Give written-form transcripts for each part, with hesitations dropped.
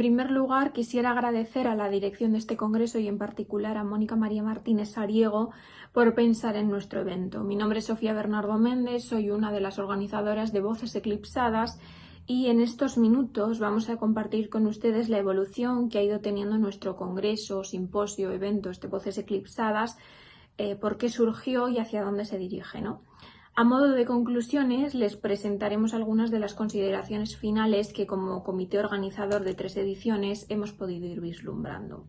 primer lugar, quisiera agradecer a la dirección de este congreso y en particular a Mónica María Martínez Ariego por pensar en nuestro evento. Mi nombre es Sofía Bernardo Méndez, soy una de las organizadoras de Voces Eclipsadas y en estos minutos vamos a compartir con ustedes la evolución que ha ido teniendo nuestro congreso, simposio, evento de Voces Eclipsadas, por qué surgió y hacia dónde se dirige, ¿no? A modo de conclusiones, les presentaremos algunas de las consideraciones finales que como comité organizador de 3 ediciones hemos podido ir vislumbrando.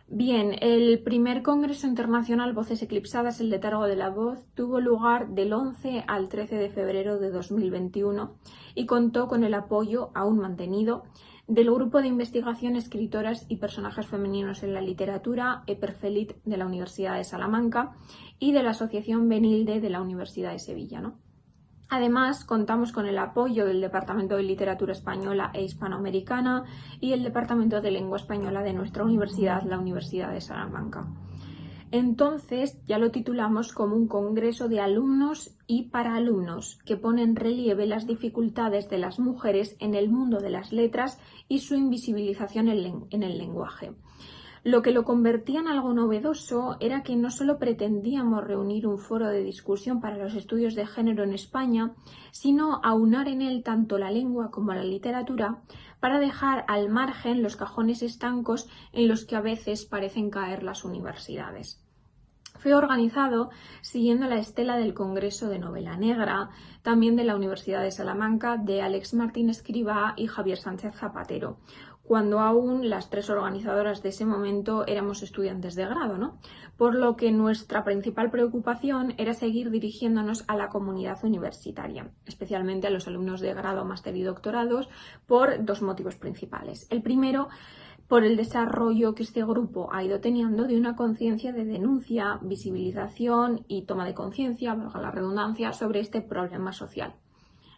Bien, el primer Congreso Internacional Voces Eclipsadas, el Letargo de la Voz, tuvo lugar del 11 al 13 de febrero de 2021 y contó con el apoyo aún mantenido del Grupo de Investigación Escritoras y Personajes Femeninos en la Literatura, EPERFELIT, de la Universidad de Salamanca y de la Asociación Benilde de la Universidad de Sevilla, ¿no? Además, contamos con el apoyo del Departamento de Literatura Española e Hispanoamericana y el Departamento de Lengua Española de nuestra universidad, la Universidad de Salamanca. Entonces, ya lo titulamos como un congreso de alumnos y para alumnos que pone en relieve las dificultades de las mujeres en el mundo de las letras y su invisibilización en el lenguaje. Lo que lo convertía en algo novedoso era que no solo pretendíamos reunir un foro de discusión para los estudios de género en España, sino aunar en él tanto la lengua como la literatura para dejar al margen los cajones estancos en los que a veces parecen caer las universidades. Fue organizado siguiendo la estela del Congreso de Novela Negra, también de la Universidad de Salamanca, de Alex Martín Escrivá y Javier Sánchez Zapatero, cuando aún las 3 organizadoras de ese momento éramos estudiantes de grado, ¿no? Por lo que nuestra principal preocupación era seguir dirigiéndonos a la comunidad universitaria, especialmente a los alumnos de grado, máster y doctorados, por 2 motivos principales. El primero, por el desarrollo que este grupo ha ido teniendo de una conciencia de denuncia, visibilización y toma de conciencia, valga la redundancia, sobre este problema social.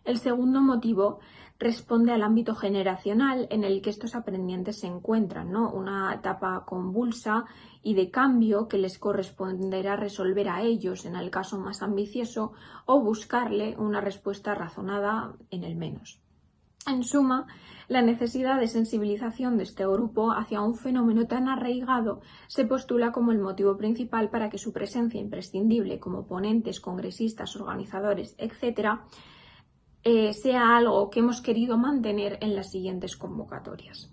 El segundo motivo responde al ámbito generacional en el que estos aprendientes se encuentran, ¿no? Una etapa convulsa y de cambio que les corresponderá resolver a ellos en el caso más ambicioso o buscarle una respuesta razonada en el menos. En suma, la necesidad de sensibilización de este grupo hacia un fenómeno tan arraigado se postula como el motivo principal para que su presencia imprescindible como ponentes, congresistas, organizadores, etc., sea algo que hemos querido mantener en las siguientes convocatorias.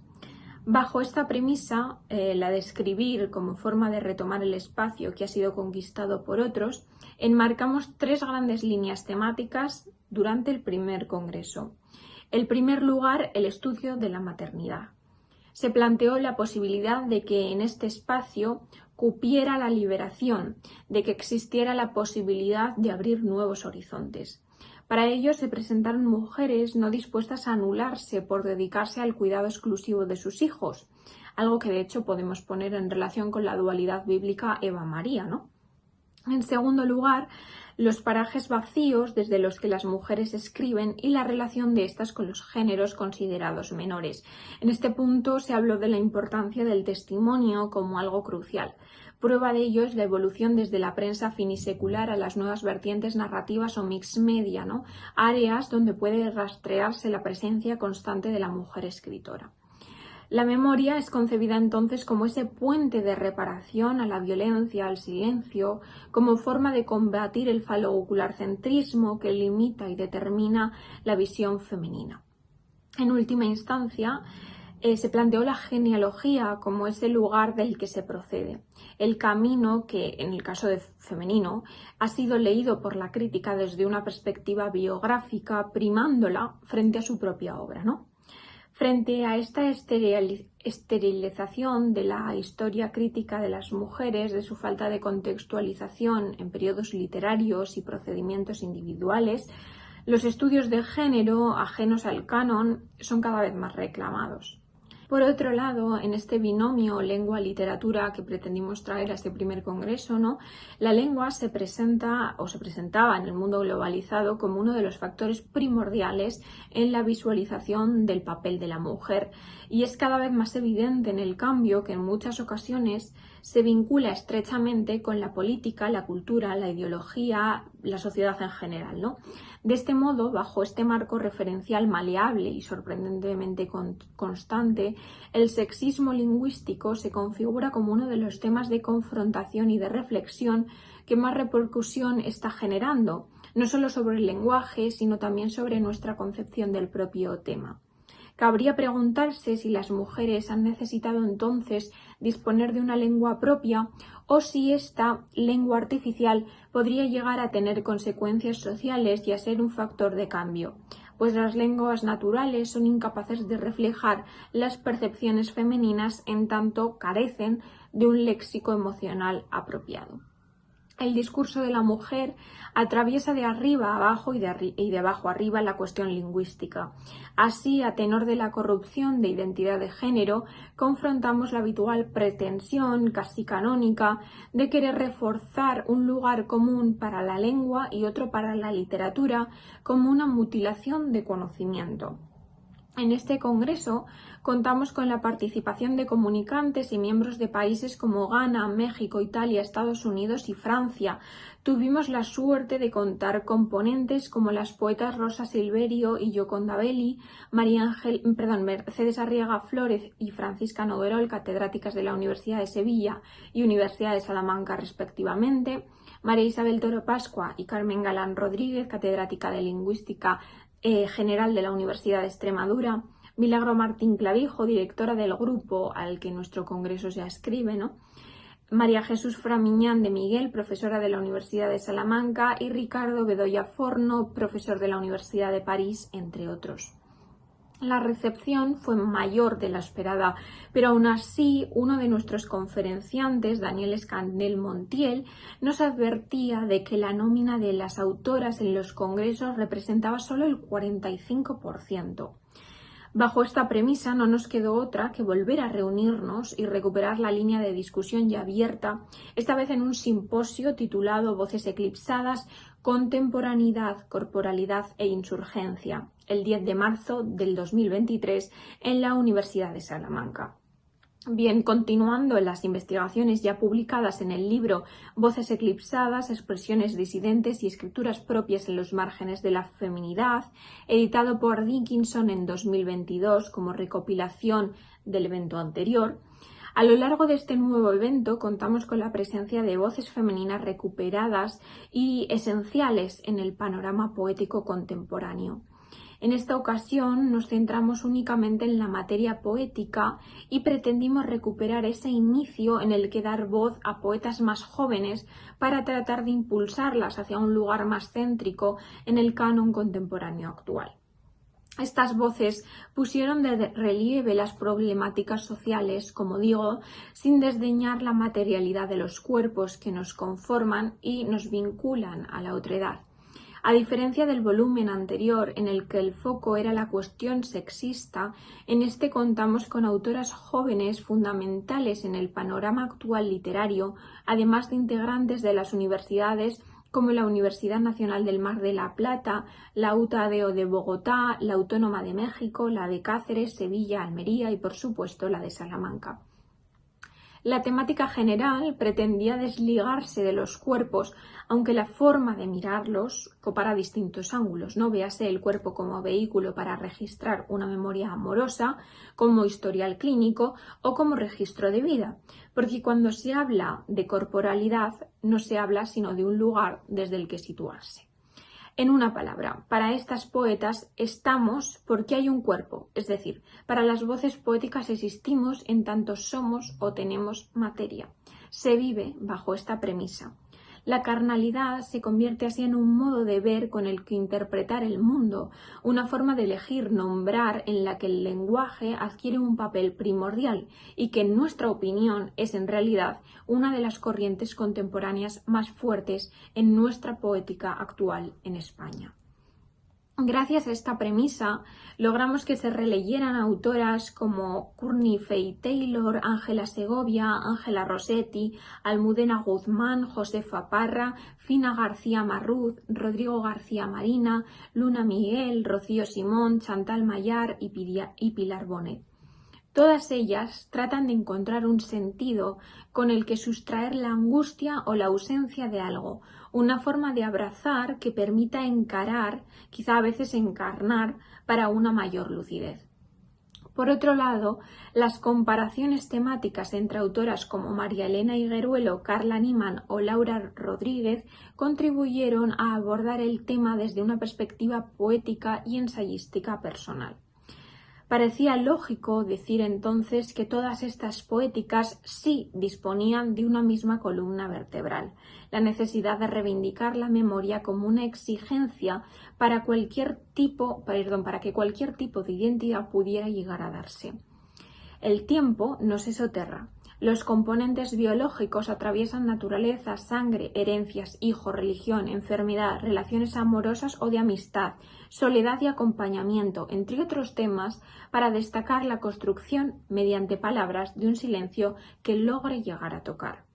Bajo esta premisa, la de escribir como forma de retomar el espacio que ha sido conquistado por otros, enmarcamos 3 grandes líneas temáticas durante el primer congreso. En primer lugar, el estudio de la maternidad. Se planteó la posibilidad de que en este espacio cupiera la liberación, de que existiera la posibilidad de abrir nuevos horizontes. Para ello se presentaron mujeres no dispuestas a anularse por dedicarse al cuidado exclusivo de sus hijos, algo que de hecho podemos poner en relación con la dualidad bíblica Eva-María, ¿no? En segundo lugar, los parajes vacíos desde los que las mujeres escriben y la relación de estas con los géneros considerados menores. En este punto se habló de la importancia del testimonio como algo crucial. Prueba de ello es la evolución desde la prensa finisecular a las nuevas vertientes narrativas o mix media, ¿no? Áreas donde puede rastrearse la presencia constante de la mujer escritora. La memoria es concebida entonces como ese puente de reparación a la violencia, al silencio, como forma de combatir el falo-ocularcentrismo que limita y determina la visión femenina. En última instancia, se planteó la genealogía como ese lugar del que se procede, el camino que, en el caso de femenino, ha sido leído por la crítica desde una perspectiva biográfica, primándola frente a su propia obra, ¿no? Frente a esta esterilización de la historia crítica de las mujeres, de su falta de contextualización en periodos literarios y procedimientos individuales, los estudios de género ajenos al canon son cada vez más reclamados. Por otro lado, en este binomio lengua-literatura que pretendimos traer a este primer congreso, ¿no? La lengua se presentaba en el mundo globalizado como uno de los factores primordiales en la visualización del papel de la mujer, y es cada vez más evidente en el cambio que en muchas ocasiones se vincula estrechamente con la política, la cultura, la ideología, la sociedad en general, ¿no? De este modo, bajo este marco referencial maleable y sorprendentemente constante, el sexismo lingüístico se configura como uno de los temas de confrontación y de reflexión que más repercusión está generando, no solo sobre el lenguaje, sino también sobre nuestra concepción del propio tema. Cabría preguntarse si las mujeres han necesitado entonces disponer de una lengua propia o si esta lengua artificial podría llegar a tener consecuencias sociales y a ser un factor de cambio, pues las lenguas naturales son incapaces de reflejar las percepciones femeninas en tanto carecen de un léxico emocional apropiado. El discurso de la mujer atraviesa de arriba a abajo y de abajo arriba la cuestión lingüística. Así, a tenor de la corrupción de identidad de género, confrontamos la habitual pretensión, casi canónica, de querer reforzar un lugar común para la lengua y otro para la literatura como una mutilación de conocimiento. En este congreso contamos con la participación de comunicantes y miembros de países como Ghana, México, Italia, Estados Unidos y Francia. Tuvimos la suerte de contar con ponentes como las poetas Rosa Silverio y Yoconda Belli, Mercedes Arriaga Flórez y Francisca Noguerol, catedráticas de la Universidad de Sevilla y Universidad de Salamanca respectivamente, María Isabel Toro Pascua y Carmen Galán Rodríguez, catedrática de Lingüística General de la Universidad de Extremadura, Milagro Martín Clavijo, directora del grupo al que nuestro congreso se ascribe, María Jesús Framiñán de Miguel, profesora de la Universidad de Salamanca, y Ricardo Bedoya Forno, profesor de la Universidad de París, entre otros. La recepción fue mayor de la esperada, pero aún así uno de nuestros conferenciantes, Daniel Escandel Montiel, nos advertía de que la nómina de las autoras en los congresos representaba solo el 45%. Bajo esta premisa no nos quedó otra que volver a reunirnos y recuperar la línea de discusión ya abierta, esta vez en un simposio titulado Voces eclipsadas, Contemporaneidad, Corporalidad e Insurgencia, el 10 de marzo del 2023 en la Universidad de Salamanca. Bien, continuando en las investigaciones ya publicadas en el libro Voces eclipsadas, expresiones disidentes y escrituras propias en los márgenes de la feminidad, editado por Dickinson en 2022 como recopilación del evento anterior, a lo largo de este nuevo evento contamos con la presencia de voces femeninas recuperadas y esenciales en el panorama poético contemporáneo. En esta ocasión nos centramos únicamente en la materia poética y pretendimos recuperar ese inicio en el que dar voz a poetas más jóvenes para tratar de impulsarlas hacia un lugar más céntrico en el canon contemporáneo actual. Estas voces pusieron de relieve las problemáticas sociales, como digo, sin desdeñar la materialidad de los cuerpos que nos conforman y nos vinculan a la otredad. A diferencia del volumen anterior, en el que el foco era la cuestión sexista, en este contamos con autoras jóvenes fundamentales en el panorama actual literario, además de integrantes de las universidades como la Universidad Nacional del Mar de la Plata, la UTADEO de Bogotá, la Autónoma de México, la de Cáceres, Sevilla, Almería y, por supuesto, la de Salamanca. La temática general pretendía desligarse de los cuerpos, aunque la forma de mirarlos copara distintos ángulos, ¿no? Véase el cuerpo como vehículo para registrar una memoria amorosa, como historial clínico o como registro de vida, porque cuando se habla de corporalidad no se habla sino de un lugar desde el que situarse. En una palabra, para estas poetas estamos porque hay un cuerpo, es decir, para las voces poéticas existimos en tanto somos o tenemos materia. Se vive bajo esta premisa. La carnalidad se convierte así en un modo de ver con el que interpretar el mundo, una forma de elegir, nombrar, en la que el lenguaje adquiere un papel primordial y que en nuestra opinión es en realidad una de las corrientes contemporáneas más fuertes en nuestra poética actual en España. Gracias a esta premisa, logramos que se releyeran autoras como Courtney Fay Taylor, Ángela Segovia, Ángela Rossetti, Almudena Guzmán, Josefa Parra, Fina García Marruz, Rodrigo García Marina, Luna Miguel, Rocío Simón, Chantal Mayar y Pilar Bonet. Todas ellas tratan de encontrar un sentido con el que sustraer la angustia o la ausencia de algo, una forma de abrazar que permita encarar, quizá a veces encarnar, para una mayor lucidez. Por otro lado, las comparaciones temáticas entre autoras como María Elena Higueruelo, Carla Niman o Laura Rodríguez contribuyeron a abordar el tema desde una perspectiva poética y ensayística personal. Parecía lógico decir entonces que todas estas poéticas sí disponían de una misma columna vertebral, la necesidad de reivindicar la memoria como una exigencia para que cualquier tipo de identidad pudiera llegar a darse. El tiempo no se soterra. Los componentes biológicos atraviesan naturaleza, sangre, herencias, hijo, religión, enfermedad, relaciones amorosas o de amistad, soledad y acompañamiento, entre otros temas, para destacar la construcción, mediante palabras, de un silencio que logre llegar a tocar.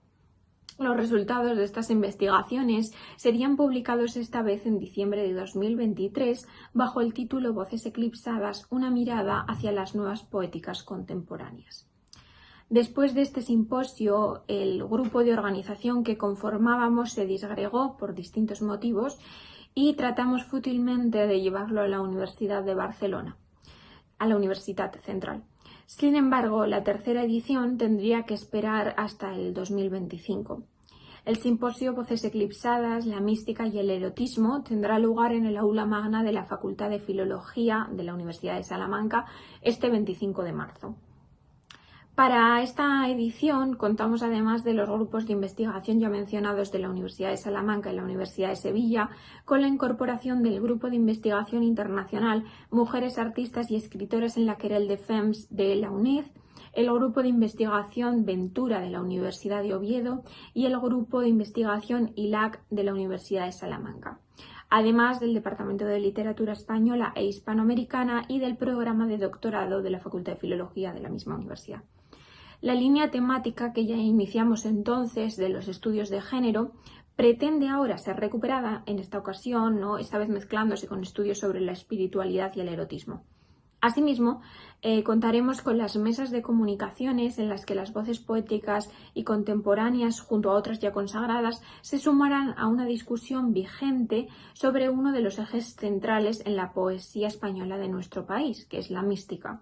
Los resultados de estas investigaciones serían publicados esta vez en diciembre de 2023 bajo el título Voces eclipsadas, una mirada hacia las nuevas poéticas contemporáneas. Después de este simposio, el grupo de organización que conformábamos se disgregó por distintos motivos y tratamos fútilmente de llevarlo a la Universidad de Barcelona, a la Universidad Central. Sin embargo, la tercera edición tendría que esperar hasta el 2025. El simposio Voces eclipsadas, la mística y el erotismo tendrá lugar en el aula magna de la Facultad de Filología de la Universidad de Salamanca este 25 de marzo. Para esta edición contamos, además de los grupos de investigación ya mencionados de la Universidad de Salamanca y la Universidad de Sevilla, con la incorporación del Grupo de Investigación Internacional Mujeres Artistas y Escritoras en la Querelle de Femmes de la UNED, el Grupo de Investigación Ventura de la Universidad de Oviedo y el Grupo de Investigación ILAC de la Universidad de Salamanca, además del Departamento de Literatura Española e Hispanoamericana y del programa de doctorado de la Facultad de Filología de la misma universidad. La línea temática que ya iniciamos entonces de los estudios de género pretende ahora ser recuperada en esta ocasión, esta vez mezclándose con estudios sobre la espiritualidad y el erotismo. Asimismo, contaremos con las mesas de comunicaciones en las que las voces poéticas y contemporáneas, junto a otras ya consagradas, se sumarán a una discusión vigente sobre uno de los ejes centrales en la poesía española de nuestro país, que es la mística.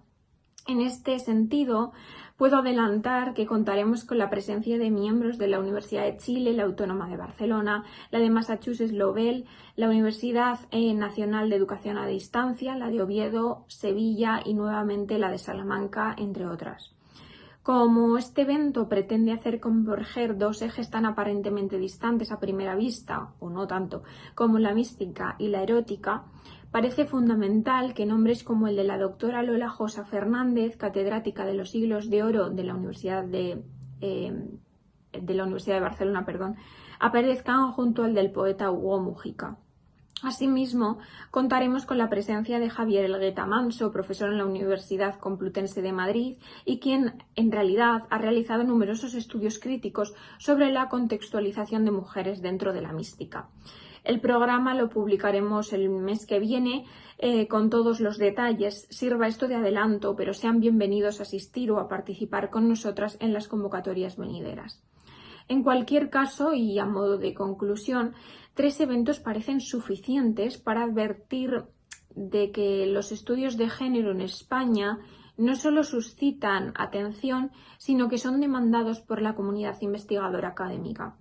En este sentido, puedo adelantar que contaremos con la presencia de miembros de la Universidad de Chile, la Autónoma de Barcelona, la de Massachusetts Lowell, la Universidad Nacional de Educación a Distancia, la de Oviedo, Sevilla y nuevamente la de Salamanca, entre otras. Como este evento pretende hacer converger dos ejes tan aparentemente distantes a primera vista, o no tanto, como la mística y la erótica, parece fundamental que nombres como el de la doctora Lola Josa Fernández, catedrática de los siglos de oro de la Universidad de Barcelona, aparezcan junto al del poeta Hugo Mujica. Asimismo, contaremos con la presencia de Javier Elgueta Manso, profesor en la Universidad Complutense de Madrid y quien, en realidad, ha realizado numerosos estudios críticos sobre la contextualización de mujeres dentro de la mística. El programa lo publicaremos el mes que viene con todos los detalles. Sirva esto de adelanto, pero sean bienvenidos a asistir o a participar con nosotras en las convocatorias venideras. En cualquier caso, y a modo de conclusión, 3 eventos parecen suficientes para advertir de que los estudios de género en España no solo suscitan atención, sino que son demandados por la comunidad investigadora académica.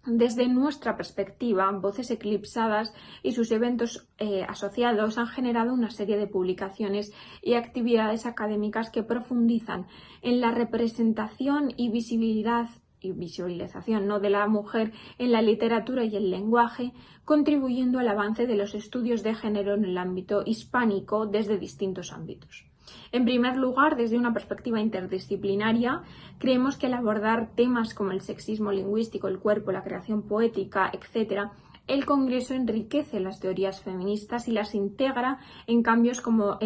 Desde nuestra perspectiva, Voces Eclipsadas y sus eventos asociados han generado una serie de publicaciones y actividades académicas que profundizan en la representación y visibilización de la mujer en la literatura y el lenguaje, contribuyendo al avance de los estudios de género en el ámbito hispánico desde distintos ámbitos. En primer lugar, desde una perspectiva interdisciplinaria, creemos que al abordar temas como el sexismo lingüístico, el cuerpo, la creación poética, etc., el Congreso enriquece las teorías feministas y las integra en campos como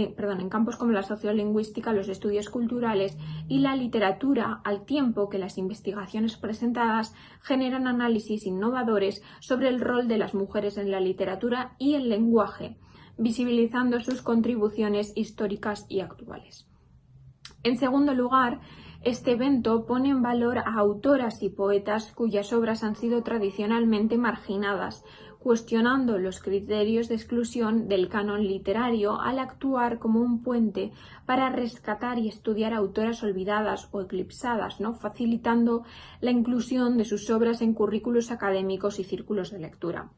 la sociolingüística, los estudios culturales y la literatura, al tiempo que las investigaciones presentadas generan análisis innovadores sobre el rol de las mujeres en la literatura y el lenguaje, visibilizando sus contribuciones históricas y actuales. En segundo lugar, Este evento pone en valor a autoras y poetas cuyas obras han sido tradicionalmente marginadas, cuestionando los criterios de exclusión del canon literario al actuar como un puente para rescatar y estudiar autoras olvidadas o eclipsadas, ¿no? Facilitando la inclusión de sus obras en currículos académicos y círculos de lectura.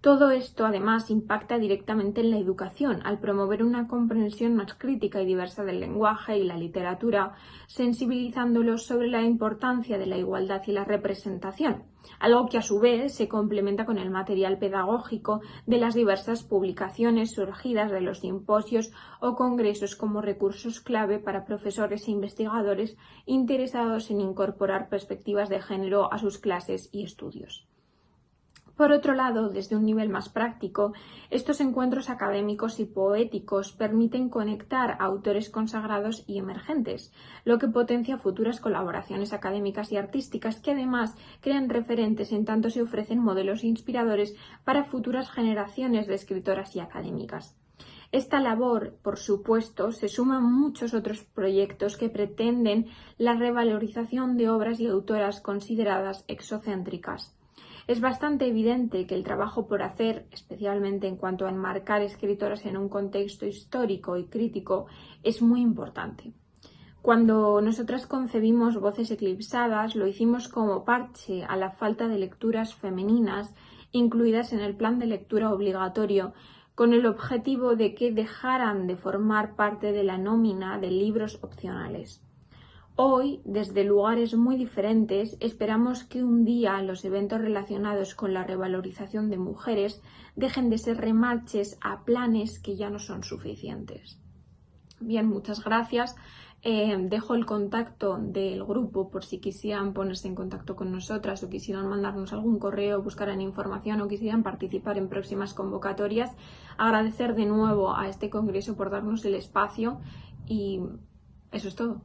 Todo esto, además, impacta directamente en la educación, al promover una comprensión más crítica y diversa del lenguaje y la literatura, sensibilizándolos sobre la importancia de la igualdad y la representación, algo que a su vez se complementa con el material pedagógico de las diversas publicaciones surgidas de los simposios o congresos como recursos clave para profesores e investigadores interesados en incorporar perspectivas de género a sus clases y estudios. Por otro lado, desde un nivel más práctico, estos encuentros académicos y poéticos permiten conectar a autores consagrados y emergentes, lo que potencia futuras colaboraciones académicas y artísticas que además crean referentes en tanto se ofrecen modelos inspiradores para futuras generaciones de escritoras y académicas. Esta labor, por supuesto, se suma a muchos otros proyectos que pretenden la revalorización de obras y autoras consideradas exocéntricas. Es bastante evidente que el trabajo por hacer, especialmente en cuanto a enmarcar escritoras en un contexto histórico y crítico, es muy importante. Cuando nosotras concebimos Voces Eclipsadas, lo hicimos como parche a la falta de lecturas femeninas incluidas en el plan de lectura obligatorio, con el objetivo de que dejaran de formar parte de la nómina de libros opcionales. Hoy, desde lugares muy diferentes, esperamos que un día los eventos relacionados con la revalorización de mujeres dejen de ser remarches a planes que ya no son suficientes. Bien, muchas gracias. Dejo el contacto del grupo por si quisieran ponerse en contacto con nosotras o quisieran mandarnos algún correo, buscaran información o quisieran participar en próximas convocatorias. Agradecer de nuevo a este congreso por darnos el espacio y eso es todo.